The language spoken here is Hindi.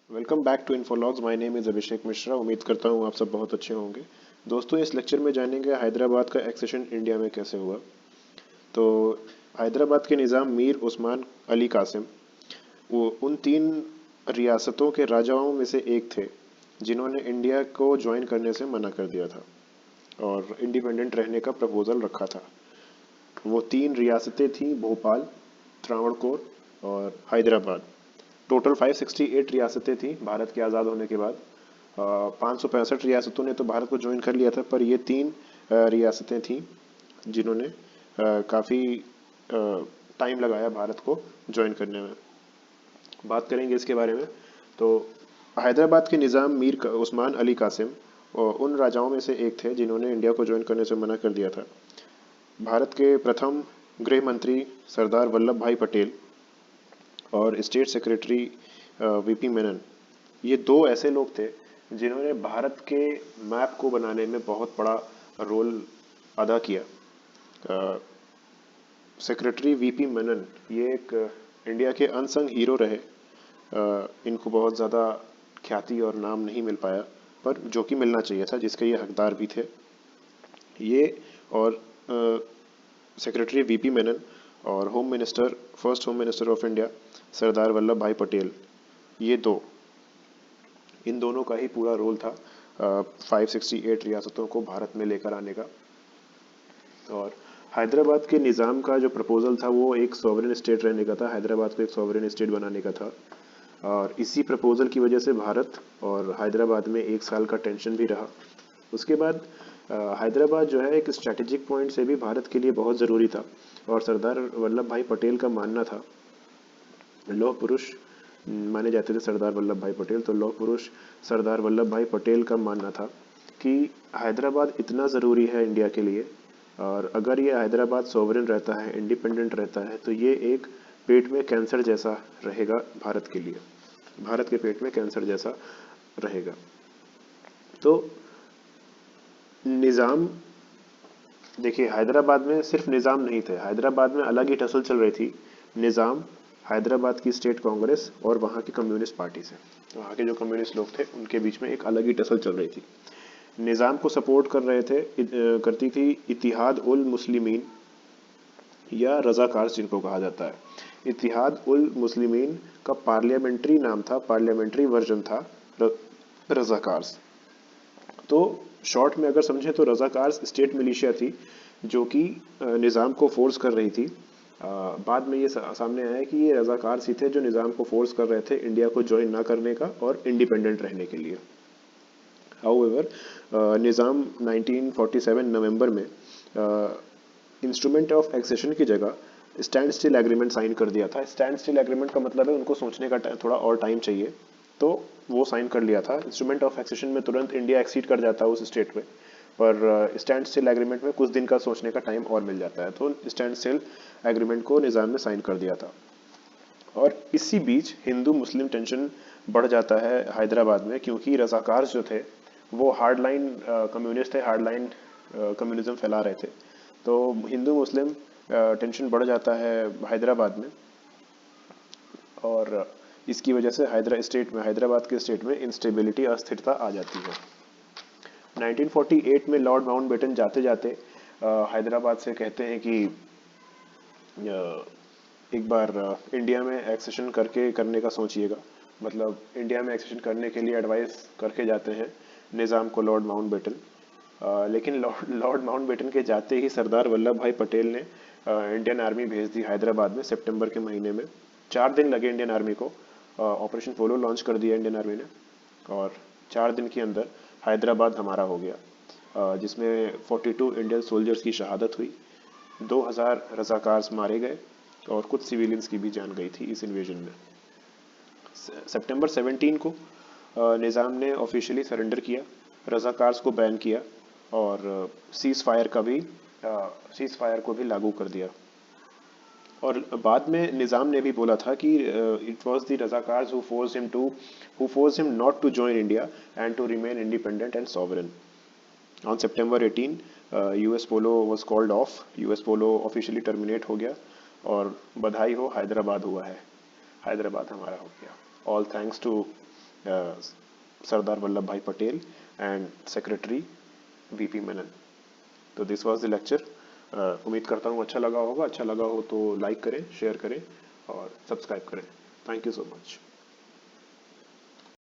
Welcome back to Infologs. My name is Abhishek Mishra. उम्मीद करता हूँ आप सब बहुत अच्छे होंगे। दोस्तों, इस लेक्चर में जानेंगे हैदराबाद का एक्सेशन इंडिया में कैसे हुआ। तो हैदराबाद के निज़ाम मीर उस्मान अली कासिम वो उन तीन रियासतों के राजाओं में से एक थे जिन्होंने इंडिया को ज्वाइन करने से मना कर दिया था और इंडिपेंडेंट रहने का प्रपोज़ल रखा था। वो तीन रियासतें थीं: भोपाल, त्रावणकोर और हैदराबाद। टोटल 568 रियासतें थीं भारत के आज़ाद होने के बाद। 565 रियासतों ने तो भारत को ज्वाइन कर लिया था, पर ये तीन रियासतें थीं जिन्होंने काफ़ी टाइम लगाया भारत को ज्वाइन करने में। बात करेंगे इसके बारे में। तो हैदराबाद के निज़ाम मीर उस्मान अली कासिम उन राजाओं में से एक थे जिन्होंने इंडिया को ज्वाइन करने से मना कर दिया था। भारत के प्रथम गृह मंत्री सरदार वल्लभ भाई पटेल और स्टेट सेक्रेटरी वीपी मेनन, ये दो ऐसे लोग थे जिन्होंने भारत के मैप को बनाने में बहुत बड़ा रोल अदा किया। सेक्रेटरी वीपी मेनन ये एक इंडिया के अनसंग हीरो रहे। इनको बहुत ज़्यादा ख्याति और नाम नहीं मिल पाया, पर जो कि मिलना चाहिए था, जिसके ये हकदार भी थे। ये और सेक्रेटरी वीपी मेनन और home minister, first home minister of India Sardar Vallabhbhai Patel, ये दो, इन दोनों का ही पूरा रोल था 568 रियासतों को भारत में लेकर आने का। और हैदराबाद के निज़ाम का जो प्रपोज़ल था वो एक सॉवरेन स्टेट रहने का था, हैदराबाद को एक सॉवरेन स्टेट बनाने का था। और इसी प्रपोज़ल की वजह से भारत और हैदराबाद में एक साल का टेंशन भी रहा। उसके बाद हैदराबाद जो है एक स्ट्रैटेजिक पॉइंट से भी भारत के लिए बहुत ज़रूरी था। और सरदार वल्लभ भाई पटेल का मानना था, लौह पुरुष माने जाते थे सरदार वल्लभ भाई पटेल, तो लौह पुरुष सरदार वल्लभ भाई पटेल का मानना था कि हैदराबाद इतना ज़रूरी है इंडिया के लिए, और अगर ये हैदराबाद सॉवरेन रहता है, इंडिपेंडेंट रहता है, तो ये एक पेट में कैंसर जैसा रहेगा भारत के लिए, भारत के पेट में कैंसर जैसा रहेगा। तो निज़ाम, देखिए, हैदराबाद में सिर्फ निज़ाम नहीं थे, हैदराबाद में अलग ही टसल चल रही थी निज़ाम, हैदराबाद की स्टेट कांग्रेस और वहाँ की कम्युनिस्ट पार्टी से। वहाँ के जो कम्युनिस्ट लोग थे उनके बीच में एक अलग ही टसल चल रही थी। निज़ाम को सपोर्ट कर रहे थे, करती थी इतिहाद उल मुस्लिमीन या रज़ाकार जिनको कहा जाता है। इतिहाद उल मुस्लिमीन का पार्लियामेंट्री नाम था, पार्लियामेंट्री वर्जन था रज़ाकार्स। तो शॉर्ट में अगर समझे तो रज़ाकार्स स्टेट मिलिशिया थी जो कि निज़ाम को फोर्स कर रही थी। बाद में ये सामने आया कि ये रज़ाकार्स ही थे जो निज़ाम को फोर्स कर रहे थे इंडिया को ज्वाइन ना करने का और इंडिपेंडेंट रहने के लिए। हाउएवर, निज़ाम 1947 नवंबर में इंस्ट्रूमेंट ऑफ एक्सेशन की जगह स्टैंड स्टिल एग्रीमेंट साइन कर दिया था। स्टैंड स्टिल एग्रीमेंट का मतलब है उनको सोचने का थोड़ा और टाइम चाहिए, तो वो साइन कर लिया था। इंस्ट्रूमेंट ऑफ एक्सेशन में तुरंत इंडिया एक्सीड कर जाता है उस स्टेट में, पर स्टैंड स्टिल एग्रीमेंट में कुछ दिन का सोचने का टाइम और मिल जाता है, तो स्टैंड स्टिल एग्रीमेंट को निज़ाम ने साइन कर दिया था। और इसी बीच हिंदू मुस्लिम टेंशन बढ़ जाता है हैदराबाद में, क्योंकि रज़ाकार जो थे वो हार्ड लाइन कम्युनिस्ट थे, हार्ड लाइन कम्युनिज्म फैला रहे थे। तो हिंदू मुस्लिम टेंशन बढ़ जाता है हैदराबाद में, और इसकी वजह से हैदराबाद के स्टेट में इंस्टेबिलिटी, अस्थिरता आ जाती है। 1948 में लॉर्ड माउंटबेटन जाते जाते हैदराबाद से कहते हैं कि एक बार इंडिया में एक्सेशन करने का सोचिएगा। मतलब इंडिया में एक्सेशन करने के लिए एडवाइस करके जाते हैं निज़ाम को लॉर्ड माउंटबेटन। लेकिन लॉर्ड माउंटबेटन के जाते ही सरदार वल्लभ भाई पटेल ने इंडियन आर्मी भेज दी हैदराबाद में सितंबर के महीने में। 4 दिन लगे इंडियन आर्मी को। ऑपरेशन पोलो लॉन्च कर दिया इंडियन आर्मी ने, और 4 दिन के अंदर हैदराबाद हमारा हो गया, जिसमें 42 इंडियन सोल्जर्स की शहादत हुई, 2000 रजाकार्स मारे गए और कुछ सिविलियंस की भी जान गई थी इस इन्वेजन में। सितंबर 17 को निज़ाम ने ऑफिशियली सरेंडर किया, रजाकार्स को बैन किया और सीज़ फायर को भी लागू कर दिया। और बाद में निज़ाम ने भी बोला था कि it was the Razakars who forced him not to join India and to remain independent and sovereign. On September 18 US polo was called off, US polo officially terminate हो गया, और बधाई हो, हैदराबाद हुआ है, हैदराबाद हमारा हो गया। All thanks to Sardar Vallabhbhai Patel and secretary V P Menon. तो दिस वाज द लेक्चर। उम्मीद करता हूँ अच्छा लगा होगा। अच्छा लगा हो तो लाइक करें, शेयर करें और सब्सक्राइब करें। Thank you so much.